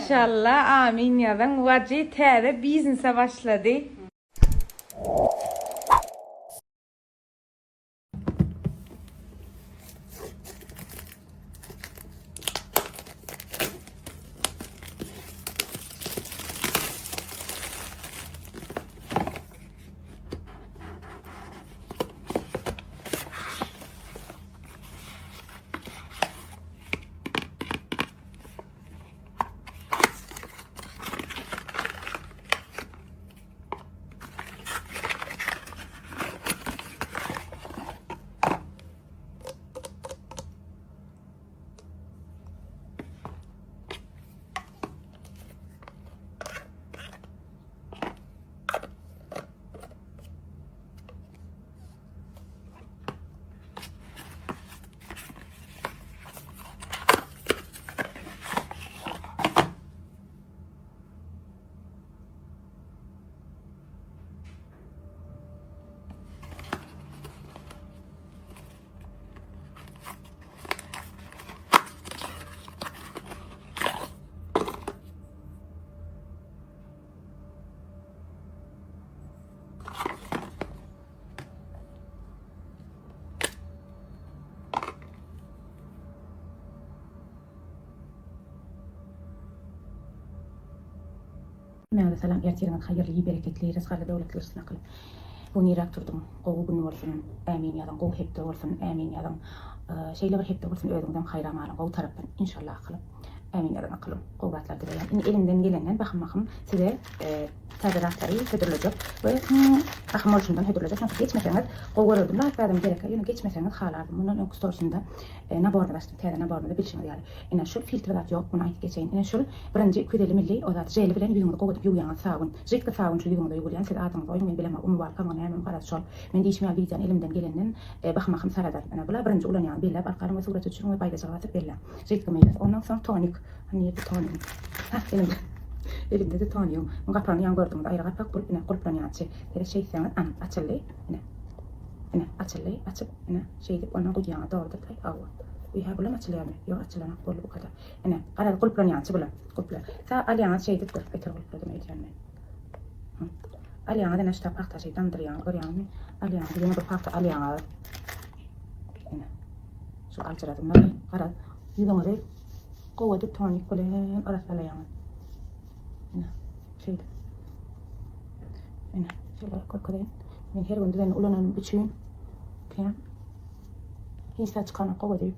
İnşallah amin yazan. Vacı tere biznese başladı. Mevla salam ertirmen hayırlı, bereketli, rızklı, devletli olsun akıl. Bu nirak turdum. Qovu günü olsun. Amin yadan. Qovu hepde olsun. Amin yadan. Şeyler hepde olsun. Özünden hayran alın. Qovu taraftan inşallah akılım. Amin yadan akılım. Qovatlar dileyen. İni elimden gelenden bakım size tabiratları hödürleyecek ve akım oluşundan hödürleyecek. Nasıl geçmeseniz qovu görürdüm. Lafaydım gerekir. Yani geçmeseniz halardım. Bunun ön kustorsunda naborda başladım. Teyde naborda bilişiniz yani. İne şu filtreler yok. Buna ait geçeyin. İne şu birinci 250 milli o zat jeli bilen yüzümde qovu yuyan sağın. Jekte sağın şu yüzümde yuyan. Siz adınız oyun men bilemem. Umu var kaman hemen qaras şol. Men değişmeyen bilcan elimden gelenden bakım saradar. Ana bula birinci ulan yani billa barqarım ve suratı düşürün ve bayda cevap billa. Jekte meyles. Ondan sonra tonik. Hani tonik. Ha elimde de tanıyorum. Kapağını yan gördüm de ayrı kapak kulplarını açı. Böyle şey sen açıldı. Yine açıp yine şey deyip ondan kucağına doğru da tay avu. Bir bulam açılıyor mu? Yok açılana böyle bu kadar. Yine karar kulplarını açı bulam. Kulplar. Sa alyan şey deyip beter kulplar demeyi yani. Alyan da neşte pakta şey dandıryan görüyor mu? Alyan yine bu pakta alyan. Yine şu alçıradım da karar. Yüzümde kuvveti tonik böyle arası alyan. Şeydi. Şöyle koyayım. Ben her gün düzenli ulanın biçeyim. Kıyam. Hisse çıkanı koyayım.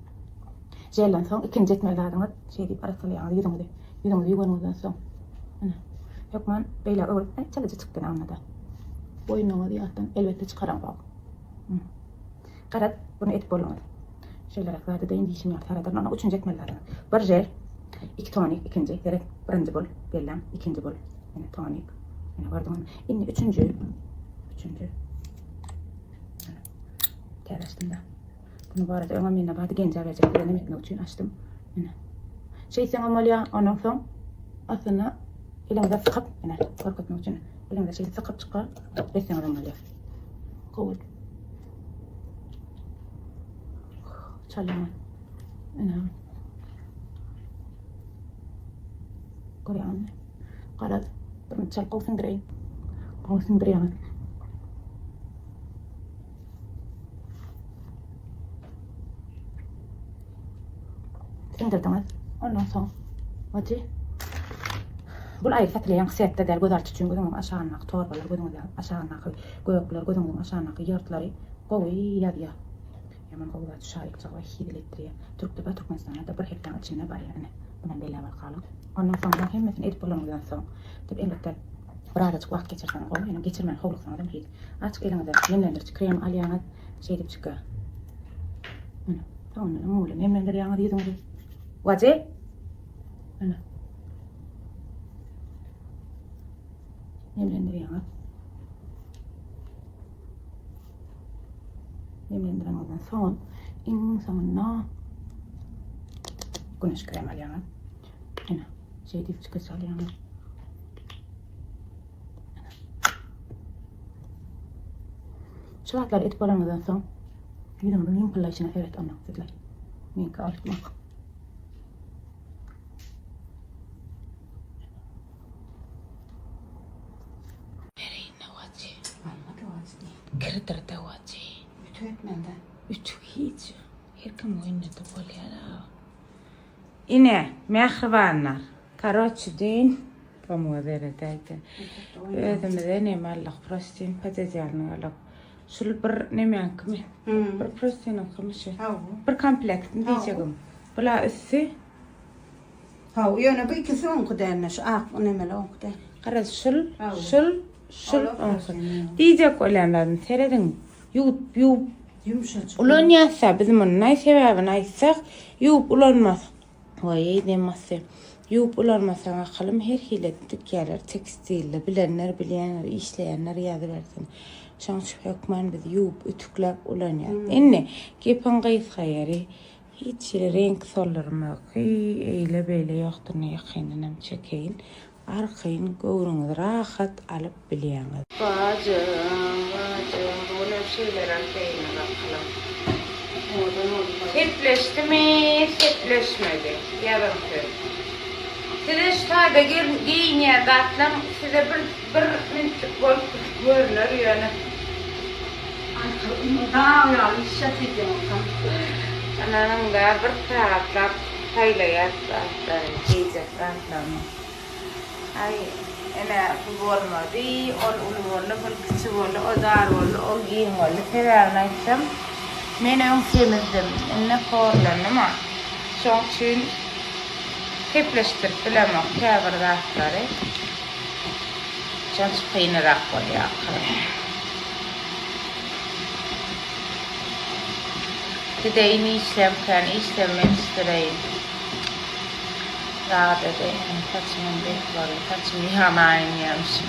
Jelen son ikinci etmelerden şey deyip arasılı yani yüzümde yuvarımızdan son. Yok man beyler öğretmen çalışı çıktığını anladı. Boyunluğu diyattan elbette çıkaran bak. Karat bunu etip olmadı. Şeyler aklarda da indi işim yaptı. Aradan ona üçüncü etmelerden. Bir jel. İki tonik ikinci. Direkt birinci bol. Bellem ikinci bol. Yani tonik. Yani vardım. İnni üçüncü. Terastım da. Bunu bu arada önemli ne vardı genç verecek. Ben emek için açtım. Yani. Şey sen olmalı ondan sonra aslında elimde sıkıp yani korkutmak için elimde şey sıkıp çıkar. Resim olmalı. Cool. Çalıyorum. Yani. Korean. Karat. Bermencak qofen grey. Qofen grey ama. Sindirdim. Ondan sonra. Vacı. Bul ayrı fatlayan sette der gözar tutun gözümün aşağına torbalar gözümün aşağına gökler gözümün aşağına yırtları qoy ya. Yaman qoylar şarik çağa hidilettiriyor. Türk'te ve Türkmenistan'da da bir hektar içinde var yani. Bunun belli var kalıp. Ondan sonra hemmesini edip bulamazdan sonra. Tabi elbette burada çok vakit geçirsen qoy. Yani geçirmen hovluk sana hiç. Açık elinde nemlendirici krem alyana şey deyip çıkıyor. Tamam mı? Muğla nemlendir yana diyordum. Vacı? Nemlendir yana. Nemlendiren sonra sonuna güneş krem alyana. Yine şey deyip çıkıyor alyana. Şulatlar etip olanlardan sonra yüzümün limpırlayışına evet anlam sizler. Minka alışmak. Hıdırda vacı. Ütü etmeden. Ütü hiç. Her kim oynadı bolýar. Ine, mehribanlar. Karoçu deyin. Pamuğa veredeydi. Özümüze ne mallık prostein patates alıp. Şul bir nemen kimi? Bir prostein kımışı. Bir komplektin diyeceğim. Bula üssü. Ha, yöne bu ikisi on kudermiş. Nemeli on kuder. Karas şul diyecek olanlarını seyredin. Yup. Yumuşacık. Ulan yasa bizim onun ne sebebini aytsak yup ulanmaz. Vay demezse. Yup ulanmasa akalım her hile dükkanlar, tekstille, bilenler, bilyenler, işleyenler yazı versin. Şans hükmen biz yup ütüklep ulanıyor. Enne kepen gays hayari hiç renk sollarım yok. Eyle böyle yoktur ne yakınınım çekeyin. Arkayın göğrünüz rahat alıp biliyeniz. Bacım, bu ne şeyler arkayına bakalım. Tepleşti mi, tepleşmedi. Yarım tür. Size şu tabi giyineye katlam, size bir mintik bol görünür yani. Daha ya, işat edeceğim. Ananın da bir rahatlar, paylayat, giyecek rahatlarını. Ay, ene bu olmadı, ulu oldu, bu küçük oldu, o dar oldu, o giyin oldu. Severine açsam, ben ön temizdim, ene korlanım ama son için tepleştirip bilemem, kâbir rahatları. Çok kıyınarak oluyor akılım. Gideyini işlemken, işlememiştireyim. Rahat edeyim, saçımın bekleri, saçımı yıkamayın yemişim.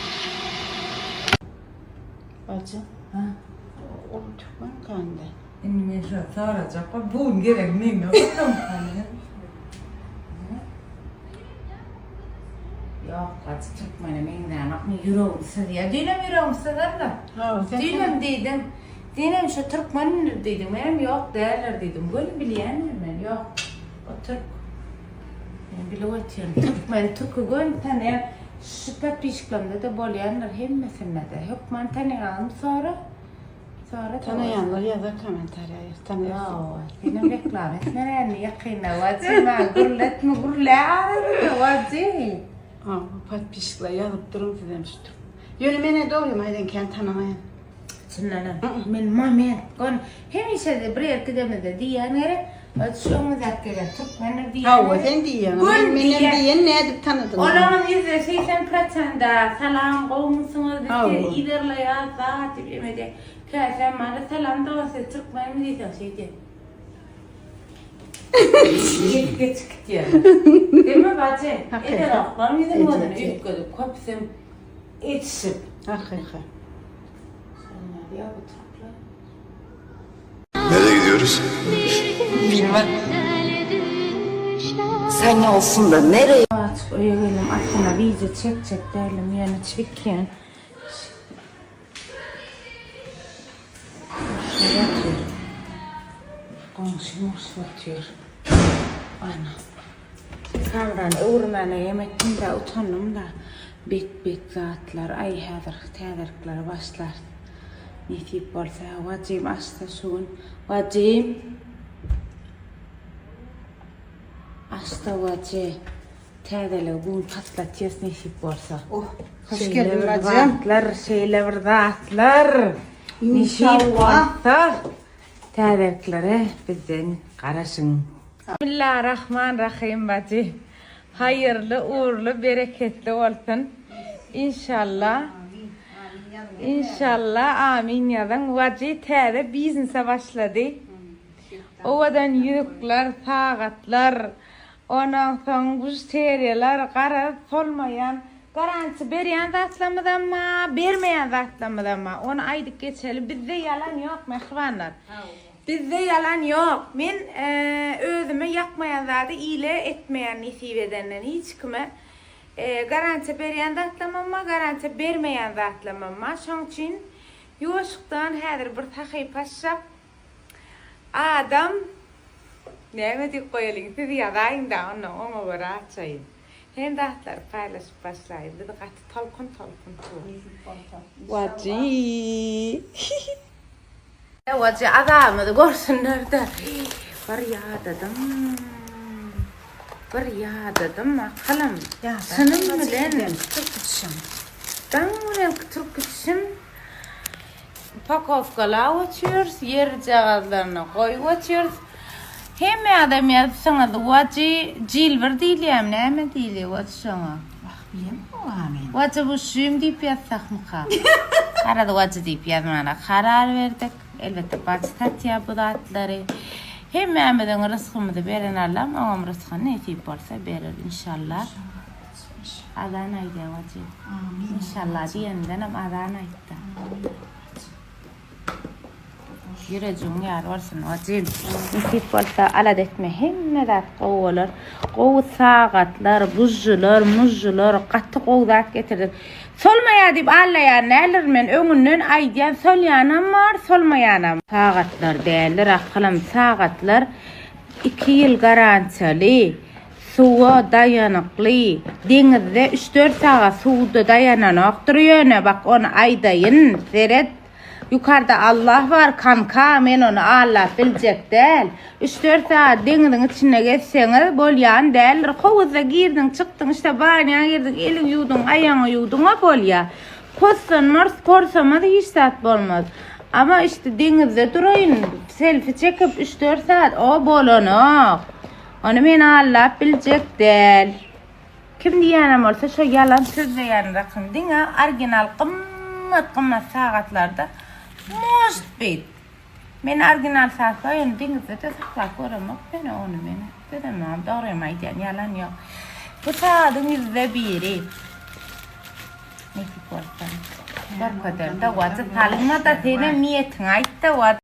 Bacı. Oğlum çok ben kandı. Enne şu saracak. Bu gerek ne? Bakalım hani. Yok, kaç Türkmenim elinden akmı yüreğim sığıyor. Dinem yüreğim sığır da. Dinem dedim. Dinem şu Türkmenimdir dedim. Benim yok değerler dedim. Böyle bileyenler ben yok. O Türk. Ben bile ötüyorum. Türkmen, Türk'ü gön tanıyan. Şüphe pişklamda da boleyenler hemmesinde de. Hükmen tanıyalım sonra. Tanıyanlar yazar komentarya. Tanıyorsun. Benim reklam etmelerini yakına vacima. Gurletme gurlet. Vacim. Pat pişkla yazıp durun demiştim. Yönümene doğruyum aydan kendi tanımayan. Sınanım. Men mamen. Kon hemişe de bir yer gidemedi diyenlere şu müzakkere Türkmenler diyenlere. Ha, o sen diyen. Benim diyen ne edip tanıdın? Onun yüzü 80%'da salam kovmuşsunuz dedi. İderle ya zaten bilmedi. Kâsen bana salam da olsa Türkmen mi diyecek şeydi. Geç gidiyor. Değil mi bacı? Eder aklan bizim odana yükledik. Kopsum etişip. Hakikaten. Nereye gidiyoruz? Bilmem. Sen ne olsun da nereye? Artık öyle geldim aslında vize çekecek derdim yani çekiyen. Şuraya atıyor. Komşum atıyor. Ana. Kavran uğruna yemektim de utandım da. Bek zatlar ay tedirkler başlar. Nisip bolsa vacim asta şun. Vacim. Asta vacim. Tədələ bunu patlatacağız nisip bolsa. Hoş geldin bacım. Şeyler dağıtlar. Nisip bolsa. Tədirklere bizden qarasın. Bismillahirrahmanirrahim bacı. Hayırlı, uğurlu, bereketli olsun. İnşallah. İnşallah amin yazan vacı tədə biznese başladı. Ovadan yükler, tağatlar, ondan sonra müşteriler, karar solmayan, garanti beryen zatlamadan mı, bermeyen zatlamadan mı? Onu aydık geçelim. Bizde yalan yok mehvanlar. Bizde yalan yok. Men özümü yakmayan zatı ile etmeyen nisip edenden hiç kime garanti beryen zatlamam mı, garanti bermeyen zatlamam mı? Şunun için yoşuktan hadir bir takip açsap adam ne diye koyalım siz yazayın da onu göre açayım. Hem de hatlar paylaşıp başlayın. Bir de katı talkun tu. Vacı. Vacı adamı da görsünler de. Var ya dedim. Var ya dedim akalım. Ya Sınım bilen Türkçem. ben bilen Türkçem pakovkalar açıyoruz, yer cağızlarına koyup açıyoruz. Hem adam yapsana da vacı cilver değil ya, ne değil vacı sana. Bilmem o amin. Vacı bu şuyum deyip yazsak mı ka? Arada vacı deyip yazmana karar verdik. Elbette bacı tatya bu da atları. Hem Mehmet'in rızkımı veren Allah'ım, ağam rızkını nasip olsa verir inşallah. Adana'ydı vacı. İnşallah diyenden hem Adana'ydı. Yüreceğin yar olsun vacı. Nasip olsa alad etme hemmedat qoğular. Qoğu sağatlar, buzcular, muzcular, qattı qoğudat getirdir. Solmaya deyip allayan neler men öňünden aýdýan sol ýanam var, solmaýanam. Sagatlar değerler, akalam sagatlar 2 ýyl garantiýaly, suwa dayanykly, deňizde 3-4 sagat suwda dayananokdur ýöne bak onu aýdaýyn, seret. Yukarıda Allah var kanka, men onu Allah biljek del. 3-4 saat deňizin içine geçseňiz bolýan däl. Howuzda girdin, çykdyň, işte baňa girdin, eliň ýuwdyň, aýaňy ýuwdyň, bolýa. Koşsanmaz, korsama da hiç saat bolmaz. Ama işte deňizde duraýyn, selfie çekip 3-4 saat o bolanok. Onu men Allah biljek del. Kim diýenem bolsa şo ýalan söz diýen rakym diňe, orijinal qymmat sagatlarda Mostbit. Men orijinal saat koyun dingizde de saklap koramak ben onu meni. Dedemem doğruyum aydan yalan yok. Bu saatin yüzde biri. Neyse korsan. Var kadar da vazı talima da tene miyetin aytta var.